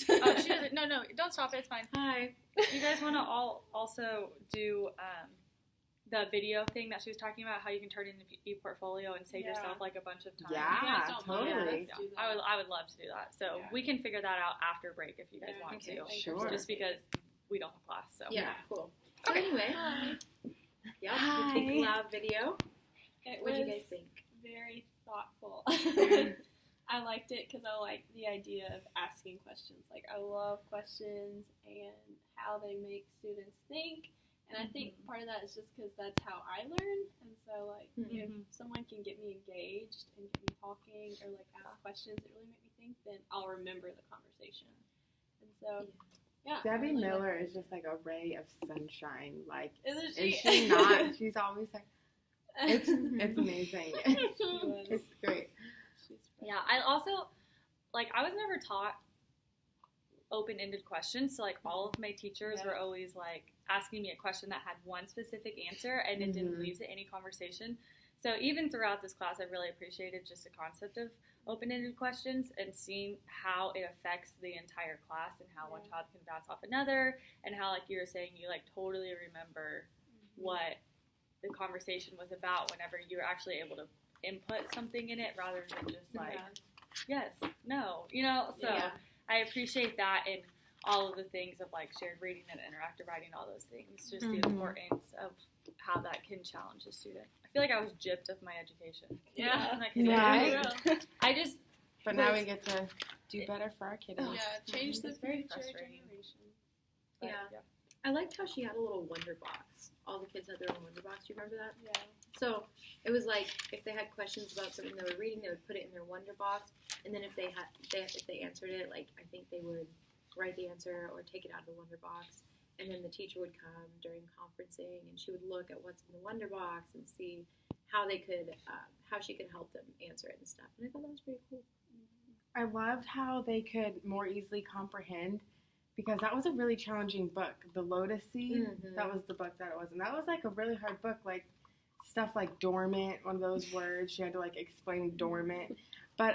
Hi. Oh, she doesn't. No, don't stop it. It's fine. Hi. You guys want to also do the video thing that she was talking about, how you can turn it into e-portfolio and save yourself like a bunch of time. Yeah, totally. I would love to do that. So we can figure that out after break if you guys want to. Sure. Just because we don't have class. So Yeah, cool. So anyway, the Think Loud video. What do you guys think? Very thoughtful. I liked it because I like the idea of asking questions. Like, I love questions and how they make students think. And I think part of that is just because that's how I learn. And so, like, if someone can get me engaged and get me talking or, like, ask questions that really make me think, then I'll remember the conversation. And so, yeah. Debbie Miller is just like a ray of sunshine. Like, Isn't is she not? She's always like, it's amazing. It's great. Yeah, I also, like, I was never taught open-ended questions. So, like, all of my teachers were always, like, asking me a question that had one specific answer, and it didn't lead to any conversation. So, even throughout this class, I really appreciated just the concept of open-ended questions and seeing how it affects the entire class and how one child can bounce off another, and how, like you were saying, you, like, totally remember what the conversation was about whenever you were actually able to input something in it rather than just like yes, no, so I appreciate that in all of the things of like shared reading and interactive writing, all those things, just the importance of how that can challenge a student. I feel like I was gypped of my education. But now we get to do better for our kiddos. Change the very future frustrating. generation. But, I liked how she had a little wonder box. All the kids had their own wonder box. Do you remember that? Yeah. So it was like if they had questions about something they were reading, they would put it in their wonder box, and then if they answered it, like I think they would write the answer or take it out of the wonder box, and then the teacher would come during conferencing, and she would look at what's in the wonder box and see how they could, how she could help them answer it and stuff. And I thought that was pretty cool. I loved how they could more easily comprehend, because that was a really challenging book. The Lotus Seed, that was the book that it was. And that was like a really hard book, like stuff like dormant, one of those words. She had to like explain dormant. But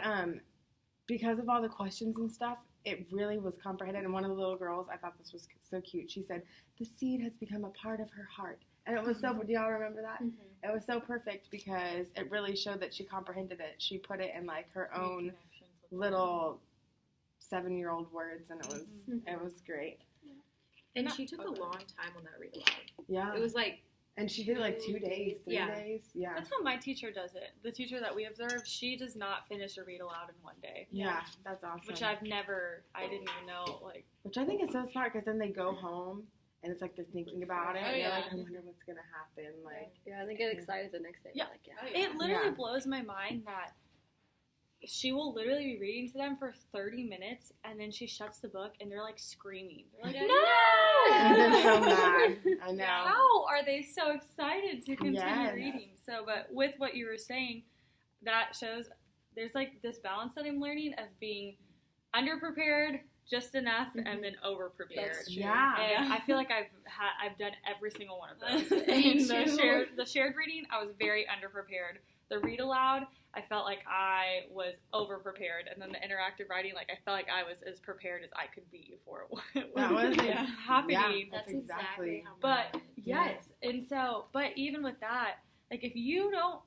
because of all the questions and stuff, it really was comprehended. And one of the little girls, I thought this was so cute. She said, the seed has become a part of her heart. And it was so, do y'all remember that? It was so perfect because it really showed that she comprehended it. She put it in like her own little 7-year-old words, and it was great. And she took a long time on that read aloud. Yeah. It was like, and she did it like 2 days, 3 days. Yeah. That's how my teacher does it. The teacher that we observed, she does not finish a read aloud in one day. Yeah, that's awesome. Which I didn't even know, like. Which I think is so smart, because then they go home, and it's like they're thinking about it, and they're like, I wonder what's going to happen. Like, and they get excited the next day. Yeah. Like, It literally blows my mind that she will literally be reading to them for 30 minutes, and then she shuts the book, and they're, like, screaming. They're like, no! And they're so mad. I know. How are they so excited to continue reading? So, but with what you were saying, that shows there's, like, this balance that I'm learning of being underprepared just enough and then overprepared. That's true. Yeah. And I feel like I've done every single one of those. In the shared reading, I was very underprepared. The read aloud, I felt like I was over prepared, and then the interactive writing, like I felt like I was as prepared as I could be for what was happening. Yeah, that's exactly how. But yes, and so, but even with that, like if you don't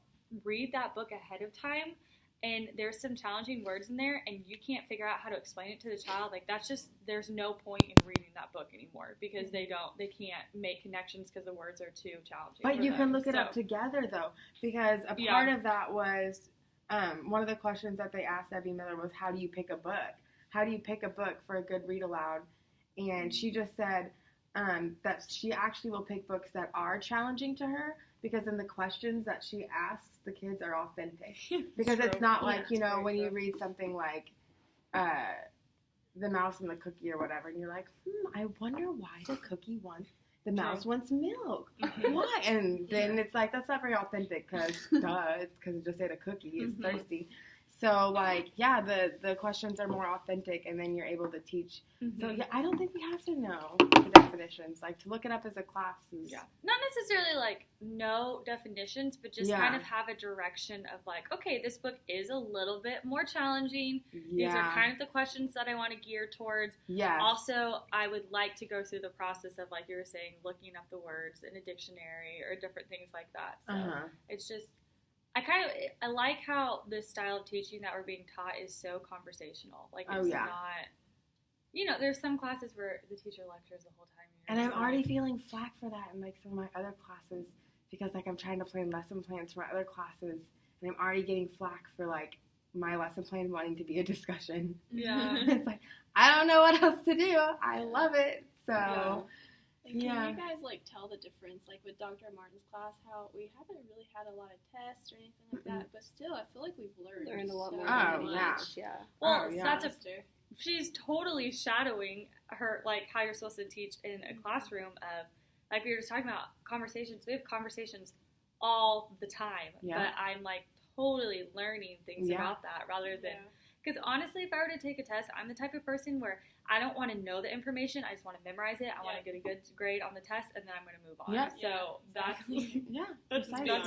read that book ahead of time, and there's some challenging words in there, and you can't figure out how to explain it to the child, like that's just, there's no point in reading that book anymore, because they can't make connections because the words are too challenging. But you can look it up together, though, because a part of that was, one of the questions that they asked Debbie Miller was, how do you pick a book? How do you pick a book for a good read aloud? And she just said that she actually will pick books that are challenging to her, because in the questions that she asks, the kids are authentic. Because it's not like, when you read something like The Mouse and the Cookie or whatever, and you're like, I wonder why the cookie wants, the mouse wants milk. Why? And then it's like, that's not very authentic, because, it's because it just ate a cookie, it's thirsty. So, like, yeah, the questions are more authentic, and then you're able to teach. Mm-hmm. So, yeah, I don't think we have to know the definitions. Like, to look it up as a class is... Yeah. Not necessarily, like, no definitions, but just kind of have a direction of, like, okay, this book is a little bit more challenging. Yeah. These are kind of the questions that I want to gear towards. Yeah. Also, I would like to go through the process of, like you were saying, looking up the words in a dictionary or different things like that. So it's just... I like how the style of teaching that we're being taught is so conversational. Like, it's not, you know, there's some classes where the teacher lectures the whole time. And I'm already feeling flack for that in, like, some of my other classes because, like, I'm trying to plan lesson plans for my other classes, and I'm already getting flack for, like, my lesson plan wanting to be a discussion. Yeah. It's like, I don't know what else to do. I love it. So... And can you guys, like, tell the difference, like, with Dr. Martin's class, how we haven't really had a lot of tests or anything like that, but still, I feel like we've learned a lot so more. much. Well, she's totally shadowing her, like, how you're supposed to teach in a classroom of, like we were just talking about, conversations. We have conversations all the time, but I'm, like, totally learning things about that rather than... Because honestly, if I were to take a test, I'm the type of person where I don't want to know the information. I just want to memorize it. I want to get a good grade on the test, and then I'm going to move on. So that's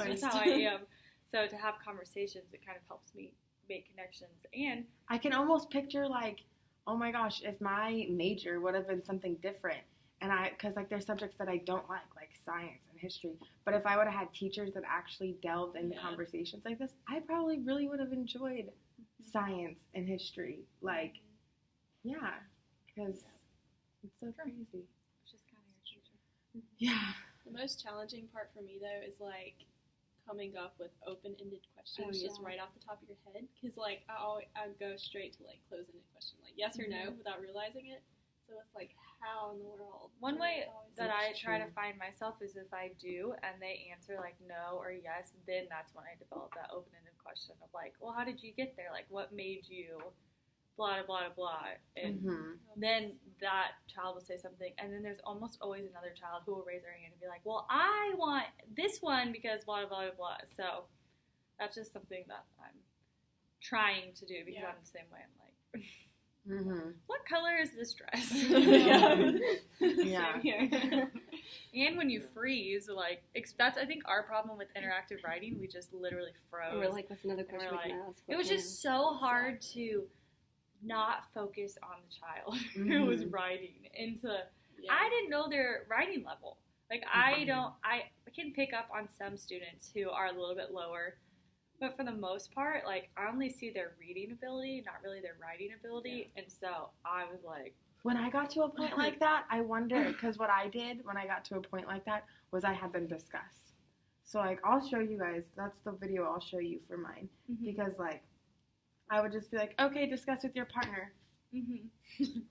just how I am. So to have conversations, it kind of helps me make connections. And I can almost picture, like, oh my gosh, if my major would have been something different. And because, like, there's subjects that I don't like science and history. But if I would have had teachers that actually delved into conversations like this, I probably really would have enjoyed science and history. Like, because it's so crazy. It's just kind of your teacher. Yeah. The most challenging part for me, though, is, like, coming up with open-ended questions just right off the top of your head. Because, like, I go straight to, like, close-ended question, like yes or no, without realizing it. So it's like, how in the world? One way that I try to find myself is if I do and they answer like no or yes, then that's when I develop that open-ended question of like, well, how did you get there? Like, what made you blah, blah, blah, blah. And then that child will say something, and then there's almost always another child who will raise their hand and be like, well, I want this one because blah, blah, blah, blah. So that's just something that I'm trying to do because I'm the same way. I'm like... What color is this dress? Same here. And when you freeze, like, that's I think our problem with interactive writing. We just literally froze. We're like, what's another question we can ask? It was just so hard to not focus on the child who was writing I didn't know their writing level. Like, I can pick up on some students who are a little bit lower. But for the most part, like, I only see their reading ability, not really their writing ability. And so I was like... When I got to a point like that, I wonder, because what I did when I got to a point like that was I had them discuss. So, like, I'll show you guys. That's the video I'll show you for mine. Because, like, I would just be like, okay, discuss with your partner.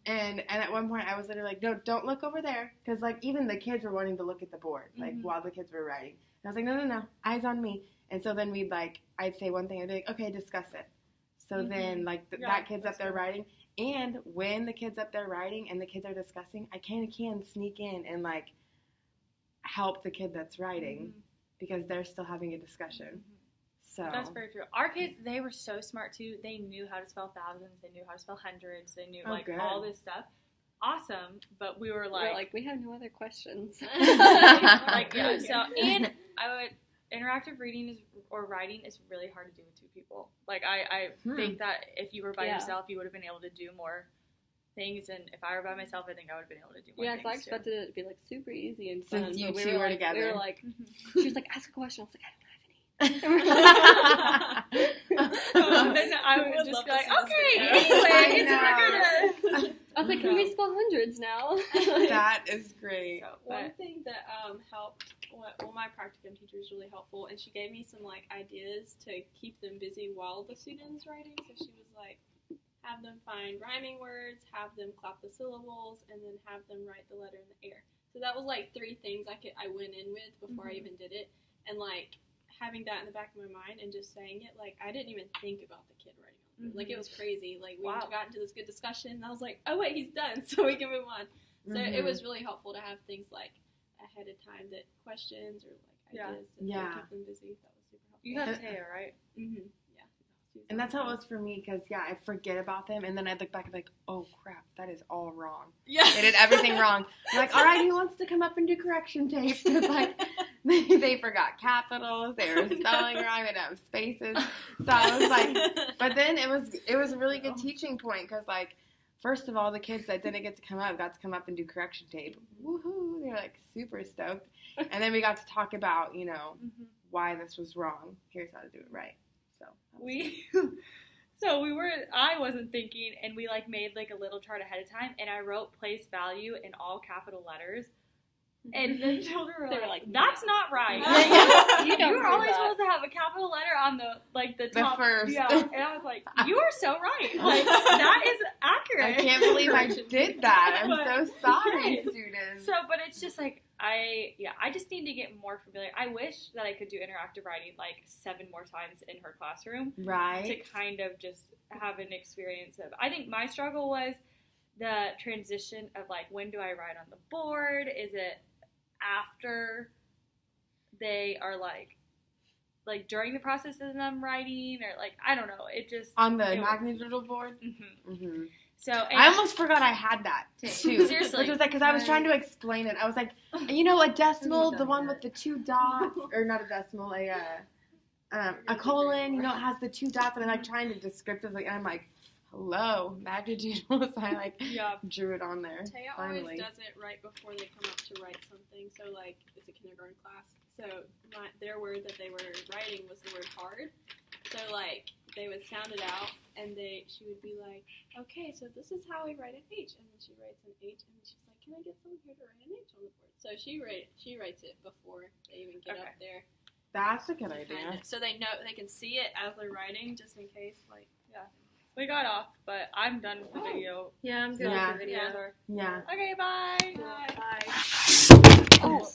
And at one point, I was literally like, no, don't look over there. Because, like, even the kids were wanting to look at the board, like, while the kids were writing. And I was like, no, eyes on me. And so then we'd, like, I'd say one thing, I'd be like, okay, discuss it. So then, like, that kid's up there writing. And when the kid's up there writing and the kids are discussing, I kind of can sneak in and, like, help the kid that's writing because they're still having a discussion. So that's very true. Our kids, they were so smart, too. They knew how to spell thousands. They knew how to spell hundreds. They knew, all this stuff. Awesome. But we were like... we have no other questions. So, and interactive reading or writing is really hard to do with two people. Like, I think that if you were by yourself, you would have been able to do more things, and if I were by myself, I think I would have been able to do more things. Yeah, so I expected it to be, like, super easy and fun. Since you two were together. We were like, she was like, ask a question. I was like, I don't have any. Then I would just be like, okay, anyway, I was like, can we spell hundreds now? That is great. One thing that helped, my practicum teacher was really helpful, and she gave me some, like, ideas to keep them busy while the student's writing. So she was like, have them find rhyming words, have them clap the syllables, and then have them write the letter in the air. So that was, like, 3 things I went in with before I even did it. And, like, having that in the back of my mind and just saying it, like, I didn't even think about the kid writing on it. Like, it was crazy. Like, we got into this good discussion, and I was like, oh, wait, he's done, so we can move on. So it was really helpful to have things, like, ahead of time, that questions or, like, ideas that kept them busy. That was super helpful. You got Taya, right? Yeah. And that's how it was for me, because, yeah, I'd forget about them, and then I'd look back and be like, oh, crap, that is all wrong. Yeah. They did everything wrong. I'm like, all right, who wants to come up and do correction tape? Because, like, they forgot capitals, they were spelling wrong, they didn't have spaces. So I was like, but then it was a really good teaching point, because, like, first of all, the kids that didn't get to come up got to come up and do correction tape. Woohoo! They were, like, super stoked. And then we got to talk about, you know, why this was wrong. Here's how to do it right. So I wasn't thinking, and we like made like a little chart ahead of time, and I wrote place value in all capital letters, and the children were like, that's not right. You don't You're do only that. supposed to have a capital letter on the top. first. Yeah, and I was like, you are so right. Like, that is accurate. I can't believe I did that. I'm But- so sorry, Yes. students. So, but it's just like, I just need to get more familiar. I wish that I could do interactive writing like 7 more times in her classroom to Right? kind of just have an experience of, I think my struggle was the transition of like, when do I write on the board? Is it after they are like during the process of them writing, or like, I don't know. It just, On the it was- magnitude board? Mhm. Mm-hmm. So, and I almost forgot I had that, too. Seriously. Which was like, because I was trying to explain it. I was like, you know, a decimal, the one with the 2 dots, or not a decimal, a colon, you know, it has the 2 dots, and I'm like trying to descriptively, and I'm like, hello, magnitude. So I like yeah. drew it on there. Taya finally. always does it right before they come up to write something. So, like, it's a kindergarten class. So, their word that they were writing was the word hard. So, like, they would sound it out, and she would be like, okay, so this is how we write an H. And then she writes an H, and then she's like, can I get someone here to write an H on the board? So she writes it before they even get up there. That's a good idea. So they can see it as they're writing, just in case, like, Yeah. We got off, but I'm done with the video. Yeah, I'm good Yeah. with the video. Yeah. Okay, bye. Bye. Oh.